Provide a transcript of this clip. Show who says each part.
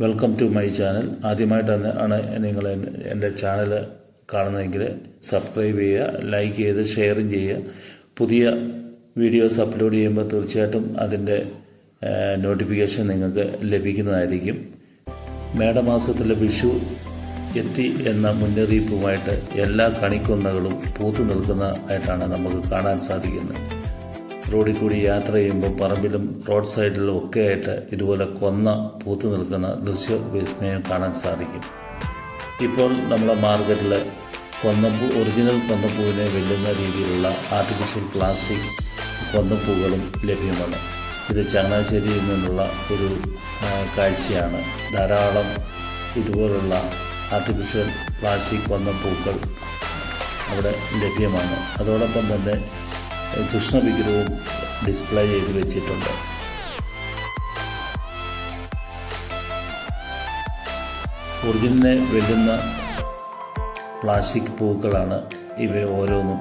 Speaker 1: Welcome to my channel. ആദ്യമായിട്ടാണ് നിങ്ങൾ എൻ്റെ ചാനൽ കാണുന്നതെങ്കിൽ സബ്സ്ക്രൈബ് ചെയ്യുക, ലൈക്ക് ചെയ്ത് ഷെയറും ചെയ്യുക. പുതിയ വീഡിയോസ് അപ്ലോഡ് ചെയ്യുമ്പോൾ തീർച്ചയായിട്ടും അതിൻ്റെ നോട്ടിഫിക്കേഷൻ നിങ്ങൾക്ക് ലഭിക്കുന്നതായിരിക്കും. മേടമാസത്തിലെ വിഷു എത്തി എന്ന മുന്നറിയിപ്പുമായിട്ട് എല്ലാ കണിക്കൊന്നകളും പൂത്തു നിൽക്കുന്നതായിട്ടാണ് നമുക്ക് കാണാൻ സാധിക്കുന്നത്. റോഡിൽ കൂടി യാത്ര ചെയ്യുമ്പോൾ പറമ്പിലും റോഡ് സൈഡിലും ഒക്കെ ആയിട്ട് ഇതുപോലെ കൊന്ന പൂത്തു നിൽക്കുന്ന ദൃശ്യവിസ്മയം കാണാൻ സാധിക്കും. ഇപ്പോൾ നമ്മളെ മാർക്കറ്റിൽ ഒറിജിനൽ കൊന്നപ്പൂവിനെ വെല്ലുന്ന രീതിയിലുള്ള ആർട്ടിഫിഷ്യൽ പ്ലാസ്റ്റിക് കൊന്നപ്പൂകളും ലഭ്യമാണ്. ഇത് ചങ്ങനാശ്ശേരിയിൽ നിന്നുള്ള ഒരു കാഴ്ചയാണ്. ധാരാളം ഇതുപോലുള്ള ആർട്ടിഫിഷ്യൽ പ്ലാസ്റ്റിക് കൊന്നപ്പൂക്കൾ അവിടെ ലഭ്യമാണ്. അതോടൊപ്പം തന്നെ കൃഷ്ണവിഗ്രഹവും ഡിസ്പ്ലേ ചെയ്ത് വെച്ചിട്ടുണ്ട്. ഒറിജിനലിനെ വെല്ലുന്ന പ്ലാസ്റ്റിക് പൂക്കളാണ് ഇവ ഓരോന്നും.